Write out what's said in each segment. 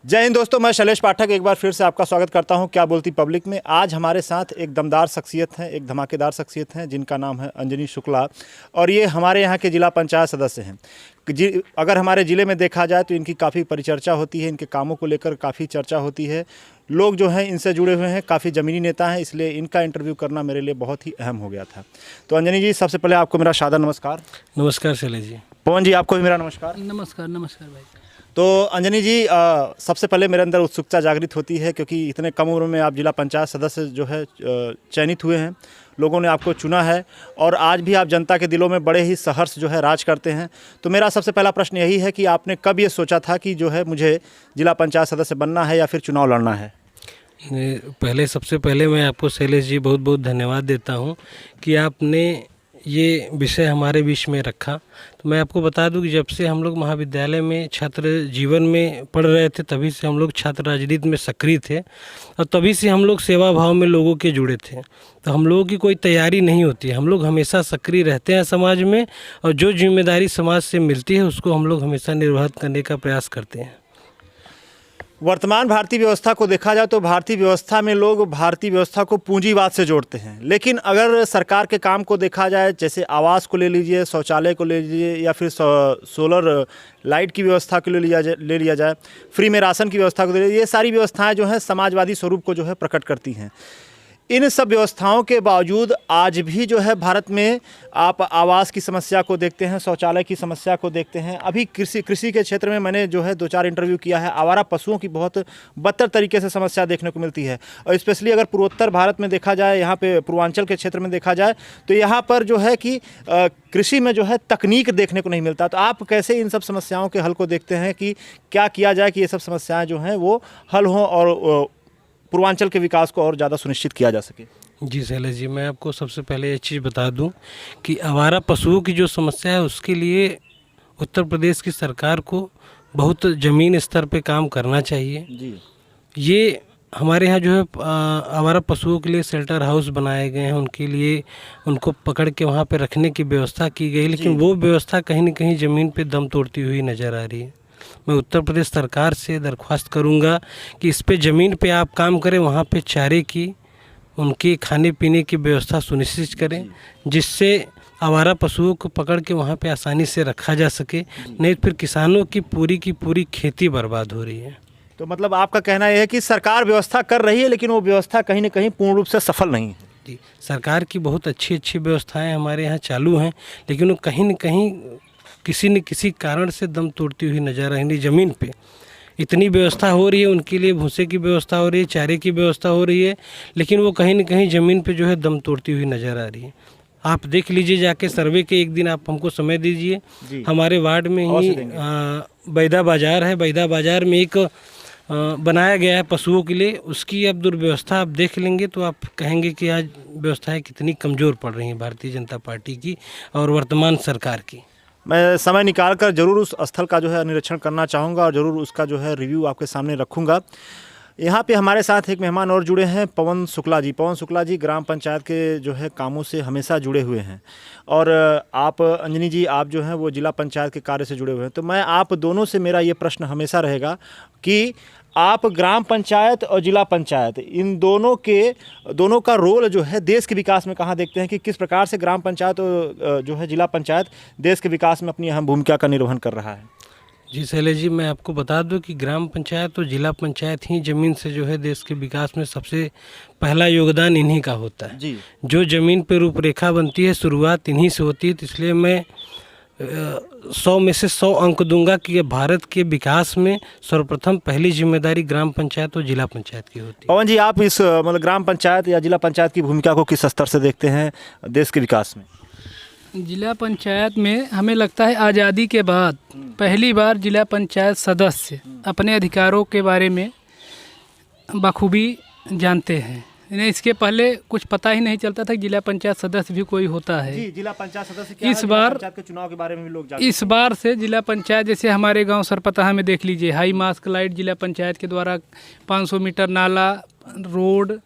जय हिंद दोस्तों, मैं शैलेश पाठक एक बार फिर से आपका स्वागत करता हूं क्या बोलती पब्लिक में। आज हमारे साथ एक दमदार शख्सियत हैं, एक धमाकेदार शख्सियत हैं जिनका नाम है अंजनी शुक्ला और ये हमारे यहाँ के जिला पंचायत सदस्य हैं। अगर हमारे ज़िले में देखा जाए तो इनकी काफ़ी परिचर्चा होती है, इनके कामों को लेकर काफ़ी चर्चा होती है। लोग जो हैं इनसे जुड़े हुए हैं, काफ़ी ज़मीनी नेता हैं, इसलिए इनका इंटरव्यू करना मेरे लिए बहुत ही अहम हो गया था। तो अंजनी जी, सबसे पहले आपको मेरा सादर नमस्कार। नमस्कार शैलेश जी। पवन जी, आपको भी मेरा नमस्कार। नमस्कार नमस्कार भाई। तो अंजनी जी, सबसे पहले मेरे अंदर उत्सुकता जागृत होती है क्योंकि इतने कम उम्र में आप जिला पंचायत सदस्य जो है चयनित हुए हैं, लोगों ने आपको चुना है और आज भी आप जनता के दिलों में बड़े ही सहर्ष जो है राज करते हैं। तो मेरा सबसे पहला प्रश्न यही है कि आपने कब ये सोचा था कि जो है मुझे जिला पंचायत सदस्य बनना है या फिर चुनाव लड़ना है? सबसे पहले मैं आपको शैलेश जी बहुत बहुत धन्यवाद देता हूँ कि आपने ये विषय हमारे बीच में रखा। तो मैं आपको बता दूं कि जब से हम लोग महाविद्यालय में छात्र जीवन में पढ़ रहे थे तभी से हम लोग छात्र राजनीति में सक्रिय थे और तभी से हम लोग सेवा भाव में लोगों के जुड़े थे। तो हम लोगों की कोई तैयारी नहीं होती है, हम लोग हमेशा सक्रिय रहते हैं समाज में और जो जिम्मेदारी समाज से मिलती है उसको हम लोग हमेशा निर्वहन करने का प्रयास करते हैं। वर्तमान भारतीय व्यवस्था को देखा जाए तो भारतीय व्यवस्था में लोग भारतीय व्यवस्था को पूंजीवाद से जोड़ते हैं, लेकिन अगर सरकार के काम को देखा जाए, जैसे आवास को ले लीजिए, शौचालय को ले लीजिए या फिर सोलर लाइट की व्यवस्था को ले लिया जाए, फ्री में राशन की व्यवस्था को ले लीजिए, ये सारी व्यवस्थाएं जो हैं समाजवादी स्वरूप को जो है प्रकट करती हैं। इन सब व्यवस्थाओं के बावजूद आज भी जो है भारत में आप आवास की समस्या को देखते हैं, शौचालय की समस्या को देखते हैं। अभी कृषि के क्षेत्र में मैंने जो है 2-4 इंटरव्यू किया है, आवारा पशुओं की बहुत बदतर तरीके से समस्या देखने को मिलती है। और स्पेशली अगर पूर्वोत्तर भारत में देखा जाए, यहाँ पे पूर्वांचल के क्षेत्र में देखा जाए तो यहाँ पर जो है कि कृषि में जो है तकनीक देखने को नहीं मिलता। तो आप कैसे इन सब समस्याओं के हल को देखते हैं कि क्या किया जाए कि ये सब समस्याएँ जो हैं वो हल हों और पूर्वांचल के विकास को और ज़्यादा सुनिश्चित किया जा सके? जी शैलेश जी, मैं आपको सबसे पहले ये चीज़ बता दूं कि आवारा पशुओं की जो समस्या है उसके लिए उत्तर प्रदेश की सरकार को बहुत ज़मीन स्तर पे काम करना चाहिए जी। ये हमारे यहाँ जो है आवारा पशुओं के लिए शेल्टर हाउस बनाए गए हैं, उनके लिए उनको पकड़ के वहाँ पे रखने की व्यवस्था की गई, लेकिन वो व्यवस्था कहीं न कहीं ज़मीन पे दम तोड़ती हुई नज़र आ रही है। मैं उत्तर प्रदेश सरकार से दरख्वास्त करूंगा कि इस पे ज़मीन पे आप काम करें, वहाँ पे चारे की, उनके खाने पीने की व्यवस्था सुनिश्चित करें जिससे आवारा पशुओं को पकड़ के वहाँ पे आसानी से रखा जा सके। नहीं तो फिर किसानों की पूरी खेती बर्बाद हो रही है। तो मतलब आपका कहना यह है कि सरकार व्यवस्था कर रही है लेकिन वो व्यवस्था कहीं ना कहीं पूर्ण रूप से सफल नहीं है? जी, सरकार की बहुत अच्छी व्यवस्थाएँ हमारे यहाँ चालू हैं, लेकिन वो कहीं न कहीं किसी न किसी कारण से दम तोड़ती हुई नजर आ रही है। ज़मीन पे इतनी व्यवस्था हो रही है, उनके लिए भूसे की व्यवस्था हो रही है, चारे की व्यवस्था हो रही है, लेकिन वो कहीं न कहीं ज़मीन पे जो है दम तोड़ती हुई नज़र आ रही है। आप देख लीजिए जाके सर्वे के, एक दिन आप हमको समय दीजिए। हमारे वार्ड में ही बैदा बाज़ार है, बैदा बाज़ार में एक बनाया गया है पशुओं के लिए, उसकी अब दुर्व्यवस्था आप देख लेंगे तो आप कहेंगे कि आज व्यवस्थाएँ कितनी कमज़ोर पड़ रही हैं भारतीय जनता पार्टी की और वर्तमान सरकार की। मैं समय निकाल कर ज़रूर उस स्थल का जो है निरीक्षण करना चाहूँगा और ज़रूर उसका जो है रिव्यू आपके सामने रखूँगा। यहाँ पे हमारे साथ एक मेहमान और जुड़े हैं, पवन शुक्ला जी। पवन शुक्ला जी ग्राम पंचायत के जो है कामों से हमेशा जुड़े हुए हैं और आप अंजनी जी, आप जो हैं वो जिला पंचायत के कार्य से जुड़े हुए हैं। तो मैं आप दोनों से मेरा ये प्रश्न हमेशा रहेगा कि आप ग्राम पंचायत और जिला पंचायत, इन दोनों का रोल जो है देश के विकास में कहाँ देखते हैं कि किस प्रकार से ग्राम पंचायत और जो है जिला पंचायत देश के विकास में अपनी अहम भूमिका का निर्वहन कर रहा है? जी शैलेश जी, मैं आपको बता दूं कि ग्राम पंचायत और जिला पंचायत ही ज़मीन से जो है देश के विकास में सबसे पहला योगदान इन्हीं का होता है जी। जो ज़मीन पर रूपरेखा बनती है शुरुआत इन्हीं से होती है। तो इसलिए मैं 100 में से 100 अंक दूंगा कि भारत के विकास में सर्वप्रथम पहली जिम्मेदारी ग्राम पंचायत और जिला पंचायत की होती है। पवन जी, आप इस मतलब ग्राम पंचायत या जिला पंचायत की भूमिका को किस स्तर से देखते हैं देश के विकास में? जिला पंचायत में हमें लगता है आज़ादी के बाद पहली बार जिला पंचायत सदस्य अपने अधिकारों के बारे में बखूबी जानते हैं। इन्हें इसके पहले कुछ पता ही नहीं चलता था कि जिला पंचायत सदस्य भी कोई होता है। जी, जिला पंचायत सदस्य क्या इस बार पंचायत के चुनाव के बारे में भी लोग जानते इस बार से जिला पंचायत, जैसे हमारे गांव सरपतहा में देख लीजिए, हाई मास्क लाइट जिला पंचायत के द्वारा 500 मीटर नाला, रोड,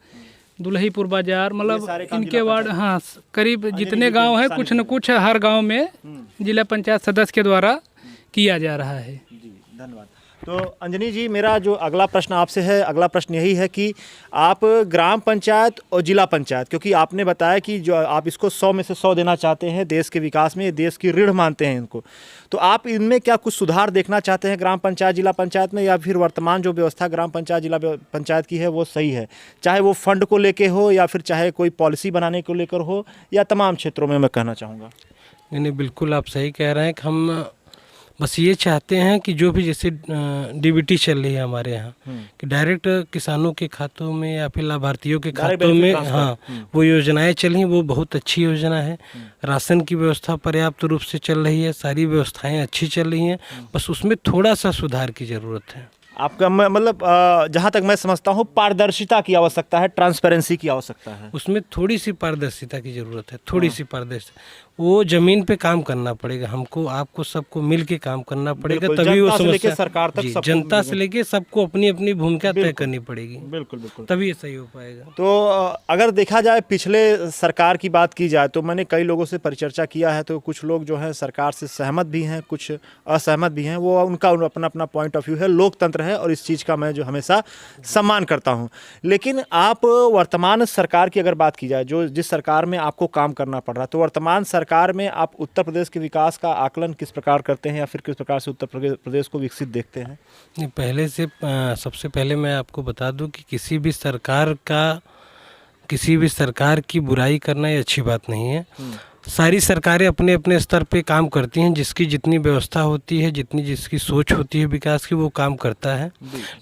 दुल्हीपुर बाजार, मतलब इनके वार्ड, हाँ करीब जितने गांव हैं कुछ न कुछ हर गांव में जिला पंचायत सदस्य के द्वारा किया जा रहा है। जी, धन्यवाद। तो अंजनी जी, मेरा जो अगला प्रश्न आपसे है, अगला प्रश्न यही है कि आप ग्राम पंचायत और जिला पंचायत, क्योंकि आपने बताया कि जो आप इसको 100 में से 100 देना चाहते हैं देश के विकास में, देश की रीढ़ मानते हैं इनको, तो आप इनमें क्या कुछ सुधार देखना चाहते हैं ग्राम पंचायत जिला पंचायत में, या फिर वर्तमान जो व्यवस्था ग्राम पंचायत जिला पंचायत की है वो सही है, चाहे वो फंड को लेके हो या फिर चाहे कोई पॉलिसी बनाने को लेकर हो, या तमाम क्षेत्रों में मैं कहना चाहूँगा? नहीं, बिल्कुल आप सही कह रहे हैं कि हम बस ये चाहते हैं कि जो भी जैसे डीबीटी चल रही है हमारे यहाँ कि डायरेक्ट किसानों के खातों में या फिर लाभार्थियों के खातों में, हाँ, वो योजनाएं चली, वो बहुत अच्छी योजना है। राशन की व्यवस्था पर्याप्त रूप से चल रही है, सारी व्यवस्थाएं अच्छी चल रही हैं, बस उसमें थोड़ा सा सुधार की ज़रूरत है। आपका मतलब जहाँ तक मैं समझता हूँ पारदर्शिता की आवश्यकता है, ट्रांसपेरेंसी की आवश्यकता है, उसमें थोड़ी सी पारदर्शिता की ज़रूरत है, थोड़ी सी पारदर्शिता। वो ज़मीन पे काम करना पड़ेगा, हमको आपको सबको मिल के काम करना पड़ेगा, तभी वो समस्या सरकार तक सबको, जनता से लेके सबको अपनी अपनी भूमिका तय करनी पड़ेगी। बिल्कुल बिल्कुल, तभी ये सही हो पाएगा। तो अगर देखा जाए पिछले सरकार की बात की जाए तो मैंने कई लोगों से परिचर्चा किया है, तो कुछ लोग जो है सरकार से सहमत भी हैं, कुछ असहमत भी हैं, वो उनका अपना अपना पॉइंट ऑफ व्यू है, लोकतंत्र है और इस चीज़ का मैं जो हमेशा सम्मान करता हूँ। लेकिन आप वर्तमान सरकार की अगर बात की जाए, जो जिस सरकार में आपको काम करना पड़ रहा है, तो वर्तमान सरकार में आप उत्तर प्रदेश के विकास का आकलन किस प्रकार करते हैं, या फिर किस प्रकार से उत्तर प्रदेश को विकसित देखते हैं? नहीं, पहले से सबसे पहले मैं आपको बता दूं कि किसी भी सरकार की बुराई करना ये अच्छी बात नहीं है। सारी सरकारें अपने अपने स्तर पे काम करती हैं, जिसकी जितनी व्यवस्था होती है, जितनी जिसकी सोच होती है विकास की, वो काम करता है।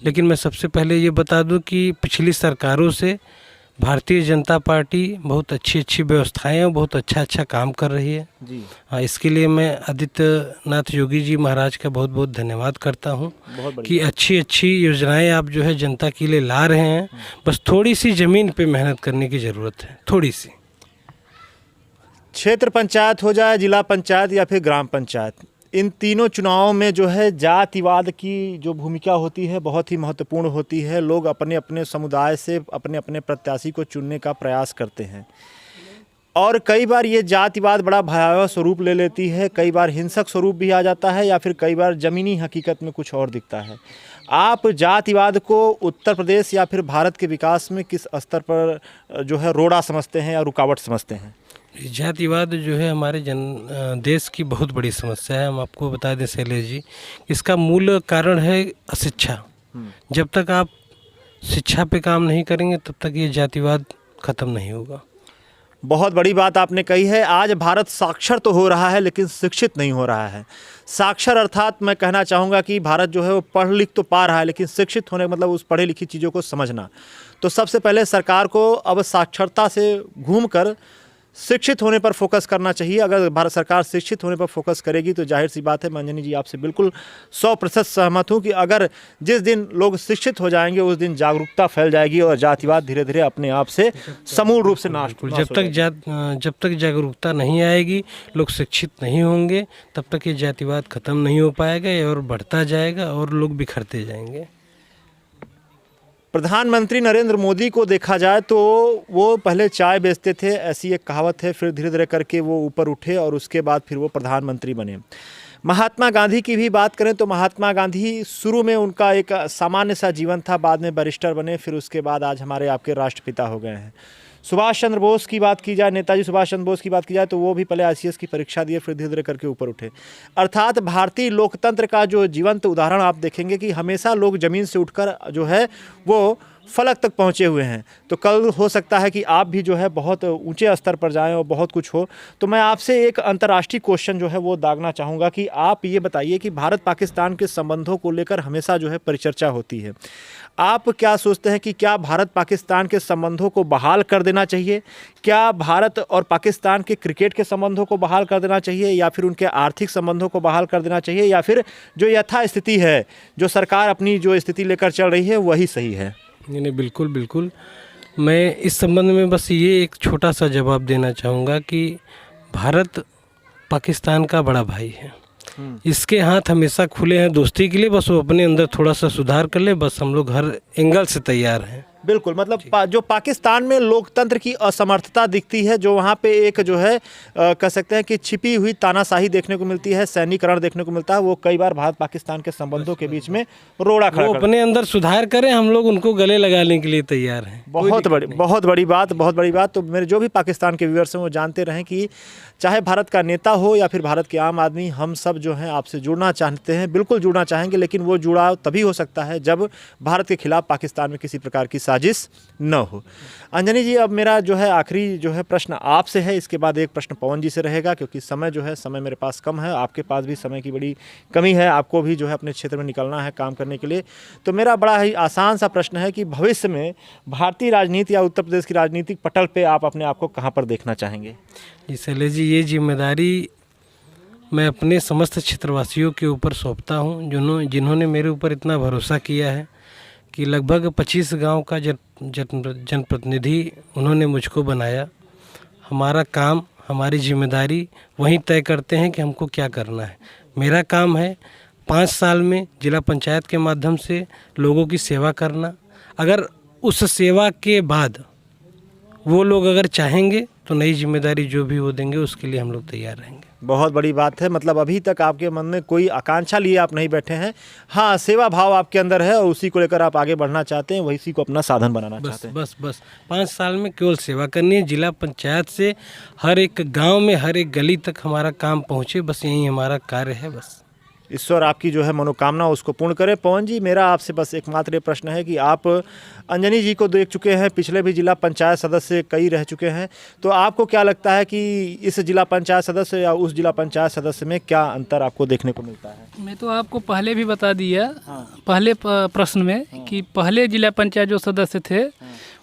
लेकिन मैं सबसे पहले ये बता दूं कि पिछली सरकारों से भारतीय जनता पार्टी बहुत अच्छी अच्छी व्यवस्थाएं और बहुत अच्छा काम कर रही है जी। हाँ, इसके लिए मैं आदित्यनाथ योगी जी महाराज का बहुत बहुत धन्यवाद करता हूँ कि अच्छी अच्छी योजनाएं आप जो है जनता के लिए ला रहे हैं। बस थोड़ी सी ज़मीन पे मेहनत करने की ज़रूरत है, थोड़ी सी। क्षेत्र पंचायत हो जाए, जिला पंचायत या फिर ग्राम पंचायत, इन तीनों चुनावों में जो है जातिवाद की जो भूमिका होती है बहुत ही महत्वपूर्ण होती है। लोग अपने अपने समुदाय से अपने अपने प्रत्याशी को चुनने का प्रयास करते हैं और कई बार ये जातिवाद बड़ा भयावह स्वरूप ले लेती है, कई बार हिंसक स्वरूप भी आ जाता है, या फिर कई बार ज़मीनी हकीकत में कुछ और दिखता है। आप जातिवाद को उत्तर प्रदेश या फिर भारत के विकास में किस स्तर पर जो है रोड़ा समझते हैं या रुकावट समझते हैं? जातिवाद जो है हमारे देश की बहुत बड़ी समस्या है। हम आपको बता दें शैलेश जी, इसका मूल कारण है अशिक्षा। जब तक आप शिक्षा पे काम नहीं करेंगे तब तक ये जातिवाद खत्म नहीं होगा। बहुत बड़ी बात आपने कही है। आज भारत साक्षर तो हो रहा है लेकिन शिक्षित नहीं हो रहा है। साक्षर अर्थात मैं कहना चाहूँगा कि भारत जो है वो पढ़ लिख तो पा रहा है, लेकिन शिक्षित होने का मतलब उस पढ़े लिखी चीज़ों को समझना। तो सबसे पहले सरकार को अब साक्षरता से घूमकर शिक्षित होने पर फोकस करना चाहिए। अगर भारत सरकार शिक्षित होने पर फोकस करेगी तो जाहिर सी बात है, मंजनी जी आपसे बिल्कुल 100% सहमत हूँ कि अगर जिस दिन लोग शिक्षित हो जाएंगे उस दिन जागरूकता फैल जाएगी और जातिवाद धीरे धीरे अपने आप से समूल रूप से नाश जब तक जागरूकता नहीं आएगी, लोग शिक्षित नहीं होंगे, तब तक ये जातिवाद खत्म नहीं हो पाएगा और बढ़ता जाएगा और लोग बिखरते जाएंगे। प्रधानमंत्री नरेंद्र मोदी को देखा जाए तो वो पहले चाय बेचते थे, ऐसी एक कहावत है, फिर धीरे धीरे करके वो ऊपर उठे और उसके बाद फिर वो प्रधानमंत्री बने। महात्मा गांधी की भी बात करें तो महात्मा गांधी शुरू में उनका एक सामान्य सा जीवन था, बाद में बैरिस्टर बने, फिर उसके बाद आज हमारे आपके राष्ट्रपिता हो गए हैं। सुभाष चंद्र बोस की बात की जाए, नेताजी सुभाष चंद्र बोस की बात की जाए तो वो भी पहले ICS की परीक्षा दिए, फिर धीरे धीरे करके ऊपर उठे। अर्थात भारतीय लोकतंत्र का जो जीवंत उदाहरण आप देखेंगे कि हमेशा लोग ज़मीन से उठकर जो है वो फलक तक पहुँचे हुए हैं। तो कल हो सकता है कि आप भी जो है बहुत ऊंचे स्तर पर जाएं और बहुत कुछ हो। तो मैं आपसे एक अंतर्राष्ट्रीय क्वेश्चन जो है वो दागना चाहूँगा कि आप ये बताइए कि भारत पाकिस्तान के संबंधों को लेकर हमेशा जो है परिचर्चा होती है। आप क्या सोचते हैं कि क्या भारत पाकिस्तान के संबंधों को बहाल कर देना चाहिए? क्या भारत और पाकिस्तान के क्रिकेट के संबंधों को बहाल कर देना चाहिए, या फिर उनके आर्थिक संबंधों को बहाल कर देना चाहिए, या फिर जो यथास्थिति है, जो सरकार अपनी जो स्थिति लेकर चल रही है वही सही है? नहीं, बिल्कुल बिल्कुल। मैं इस संबंध में बस ये एक छोटा सा जवाब देना चाहूँगा कि भारत पाकिस्तान का बड़ा भाई है। इसके हाथ हमेशा खुले हैं दोस्ती के लिए, बस वो अपने अंदर थोड़ा सा सुधार कर ले, बस हम लोग हर एंगल से तैयार हैं। बिल्कुल, मतलब जो पाकिस्तान में लोकतंत्र की असमर्थता दिखती है, जो वहाँ पे एक जो है कह सकते हैं कि छिपी हुई तानाशाही देखने को मिलती है, सैनिकरण देखने को मिलता है, वो कई बार भारत पाकिस्तान के संबंधों के बीच में रोड़ा खड़ा वो अपने अंदर सुधार करें, हम लोग उनको गले लगाने के लिए तैयार हैं। बहुत बड़ी बात। तो मेरे जो भी पाकिस्तान के व्यूअर्स हैं वो जानते रहें कि चाहे भारत का नेता हो या फिर भारत के आम आदमी, हम सब जो हैं आपसे जुड़ना चाहते हैं, बिल्कुल जुड़ना चाहेंगे, लेकिन वो जुड़ाव तभी हो सकता है जब भारत के खिलाफ पाकिस्तान में किसी प्रकार की साजिश न हो। अंजनी जी, अब मेरा जो है आखिरी जो है प्रश्न आपसे है, इसके बाद एक प्रश्न पवन जी से रहेगा, क्योंकि समय मेरे पास कम है, आपके पास भी समय की बड़ी कमी है, आपको भी जो है अपने क्षेत्र में निकलना है काम करने के लिए। तो मेरा बड़ा ही आसान सा प्रश्न है कि भविष्य में भारतीय राजनीति या उत्तर प्रदेश की राजनीतिक पटल पे आप अपने आप को कहाँ पर देखना चाहेंगे? जी शैलेश जी, ये जिम्मेदारी मैं अपने समस्त क्षेत्रवासियों के ऊपर सौंपता हूँ, जिन्होंने मेरे ऊपर इतना भरोसा किया है कि लगभग 25 गांव का जनप्रतिनिधि उन्होंने मुझको बनाया। हमारा काम, हमारी जिम्मेदारी वहीं तय करते हैं कि हमको क्या करना है। मेरा काम है 5 साल में जिला पंचायत के माध्यम से लोगों की सेवा करना। अगर उस सेवा के बाद वो लोग अगर चाहेंगे तो नई जिम्मेदारी जो भी वो देंगे उसके लिए हम लोग तैयार रहेंगे। बहुत बड़ी बात है, मतलब अभी तक आपके मन में कोई आकांक्षा लिए आप नहीं बैठे हैं, हाँ सेवा भाव आपके अंदर है और उसी को लेकर आप आगे बढ़ना चाहते हैं, वही को अपना साधन बनाना चाहते हैं। बस 5 साल में केवल सेवा करनी है। जिला पंचायत से हर एक गांव में, हर एक गली तक हमारा काम पहुँचे, बस यही हमारा कार्य है। बस ईश्वर आपकी जो है मनोकामना उसको पूर्ण करे। पवन जी, मेरा आपसे बस एकमात्र प्रश्न है कि आप अंजनी जी को देख चुके हैं, पिछले भी जिला पंचायत सदस्य कई रह चुके हैं, तो आपको क्या लगता है कि इस जिला पंचायत सदस्य या उस जिला पंचायत सदस्य में क्या अंतर आपको देखने को मिलता है? मैं तो आपको पहले भी बता दिया, पहले प्रश्न में, कि पहले जिला पंचायत जो सदस्य थे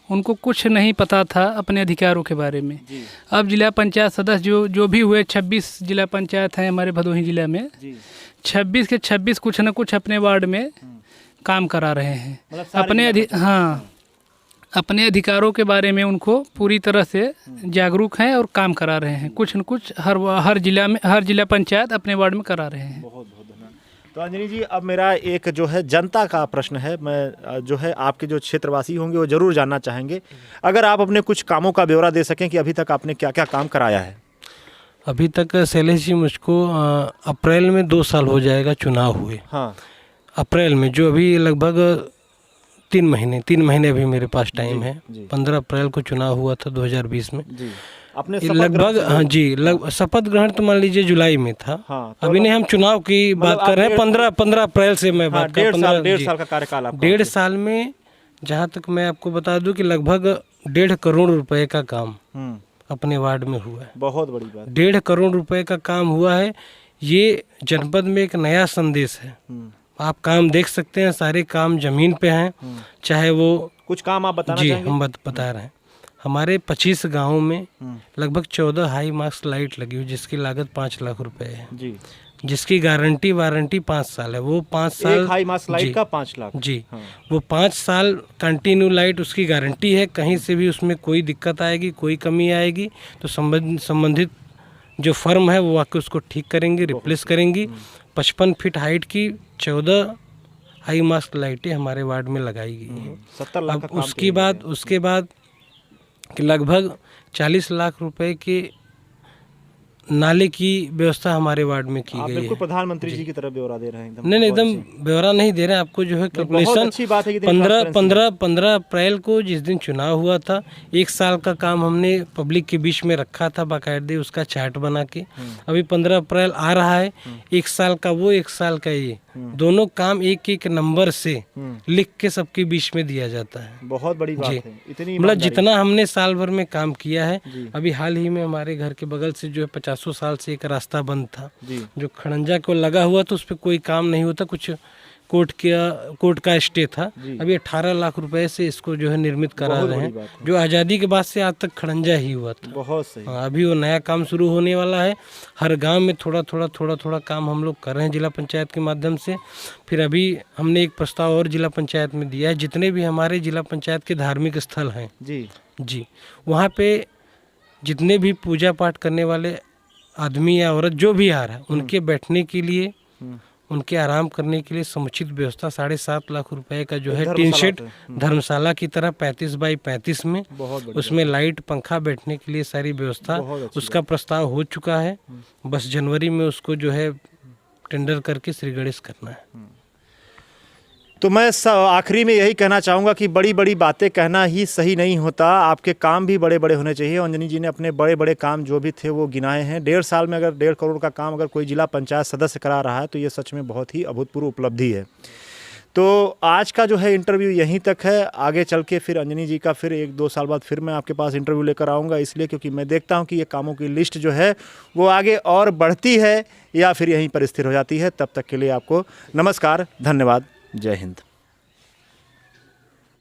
उनको कुछ नहीं पता था अपने अधिकारों के बारे में। अब जिला पंचायत सदस्य जो भी हुए, 26 जिला पंचायत हैं हमारे भदोही जिला में, 26 के 26 कुछ न कुछ अपने वार्ड में काम करा रहे हैं। मतलब अपने अधिकारों के बारे में उनको पूरी तरह से जागरूक हैं और काम करा रहे हैं। कुछ न कुछ हर जिला में, हर जिला पंचायत अपने वार्ड में करा रहे हैं। बहुत धन्यवाद। तो अंजनी जी, अब मेरा एक जो है जनता का प्रश्न है, मैं जो है आपके जो क्षेत्रवासी होंगे वो ज़रूर जानना चाहेंगे, अगर आप अपने कुछ कामों का ब्यौरा दे सकें कि अभी तक आपने क्या क्या काम कराया है। अभी तक शैलेश जी मुझको अप्रैल में 2 साल हो जाएगा चुनाव हुए। हाँ, अप्रैल में, जो अभी लगभग 3 महीने अभी मेरे पास टाइम है। 15 अप्रैल को चुनाव हुआ था 2020 में जी। अपने लगभग, हाँ जी, शपथ ग्रहण तो मान लीजिए जुलाई में था। हाँ, अभी नहीं, हम चुनाव की बात कर रहे हैं। 15 अप्रैल से मैं बात कर रहा हूँ। 1.5 साल का कार्यकाल आपका। 1.5 साल में जहाँ तक मैं आपको बता दूं कि लगभग 1.5 करोड़ रुपए का काम अपने वार्ड में हुआ है। बहुत बड़ी बात। 1.5 करोड़ रुपए का काम हुआ है। ये जनपद में एक नया संदेश है। आप काम देख सकते हैं, सारे काम जमीन पे हैं। चाहे वो कुछ काम आप बताना चाहेंगे? हम बता रहे हैं। हमारे 25 गांवों में लगभग 14 हाई मास्ट लाइट लगी हुई, जिसकी लागत 5 लाख रुपए है जी, जिसकी गारंटी वारंटी 5 साल है। वो 5 साल एक हाई मास्ट लाइट का 5 लाख जी। वो 5 साल कंटिन्यू लाइट उसकी गारंटी है। कहीं से भी उसमें कोई दिक्कत आएगी, कोई कमी आएगी तो संबंधित जो फर्म है वो आके उसको ठीक करेंगी, रिप्लेस करेंगी। 55 फीट हाइट की 14 हाई मास्ट लाइटें हमारे वार्ड में लगाई गई हैं। 70 लाख। उसके बाद कि लगभग 40 लाख रुपए के नाले की व्यवस्था हमारे वार्ड में की गई है। प्रधानमंत्री जी की तरफ ब्यौरा दे रहे हैं। नहीं, एकदम ब्यौरा नहीं दे रहे हैं आपको, जो है कैलकुलेशन। 15 अप्रैल को जिस दिन चुनाव हुआ था, 1 साल का काम हमने पब्लिक के बीच में रखा था बाकायदे, उसका चार्ट बना के। अभी 15 अप्रैल आ रहा है, 1 साल का वो, 1 साल का ये, दोनों काम एक नंबर से लिख के सबके बीच में दिया जाता है। बहुत बड़ी बात है। इतनी मतलब जितना हमने साल भर में काम किया है। अभी हाल ही में हमारे घर के बगल से जो है 50 साल से एक रास्ता बंद था, जो खड़ंजा को लगा हुआ था, उस पर कोई काम नहीं होता, कुछ कोर्ट का स्टे था। अभी 18 लाख रुपए से इसको जो है निर्मित करा रहे हैं, जो आज़ादी के बाद से आज तक खड़ंजा ही हुआ था। बहुत सही। अभी वो नया काम शुरू होने वाला है। हर गांव में थोड़ा काम हम लोग कर रहे हैं जिला पंचायत के माध्यम से। फिर अभी हमने एक प्रस्ताव और जिला पंचायत में दिया है, जितने भी हमारे जिला पंचायत के धार्मिक स्थल हैं जी, वहाँ पे जितने भी पूजा पाठ करने वाले आदमी या औरत जो भी आ रहा है, उनके बैठने के लिए उनके आराम करने के लिए समुचित व्यवस्था 7.5 लाख रुपए का जो है टीन धर्मशाला शेड पे। धर्मशाला की तरह 35 बाई 35 में, बहुत बढ़िया। उसमें लाइट पंखा बैठने के लिए सारी व्यवस्था, बहुत अच्छी उसका प्रस्ताव हो चुका है। बस जनवरी में उसको जो है टेंडर करके श्री गणेश करना है। तो मैं आखिरी में यही कहना चाहूँगा कि बड़ी बड़ी बातें कहना ही सही नहीं होता, आपके काम भी बड़े बड़े होने चाहिए। अंजनी जी ने अपने बड़े बड़े काम जो भी थे वो गिनाए हैं। 1.5 साल में अगर 1.5 करोड़ का काम अगर कोई जिला पंचायत सदस्य करा रहा है तो ये सच में बहुत ही अभूतपूर्व उपलब्धि है। तो आज का जो है इंटरव्यू यहीं तक है। आगे चल के फिर अंजनी जी का फिर 1-2 साल बाद फिर मैं आपके पास इंटरव्यू लेकर आऊँगा, इसलिए क्योंकि मैं देखता हूँ कि ये कामों की लिस्ट जो है वो आगे और बढ़ती है या फिर यहीं पर स्थिर हो जाती है। तब तक के लिए आपको नमस्कार, धन्यवाद, जय हिंद।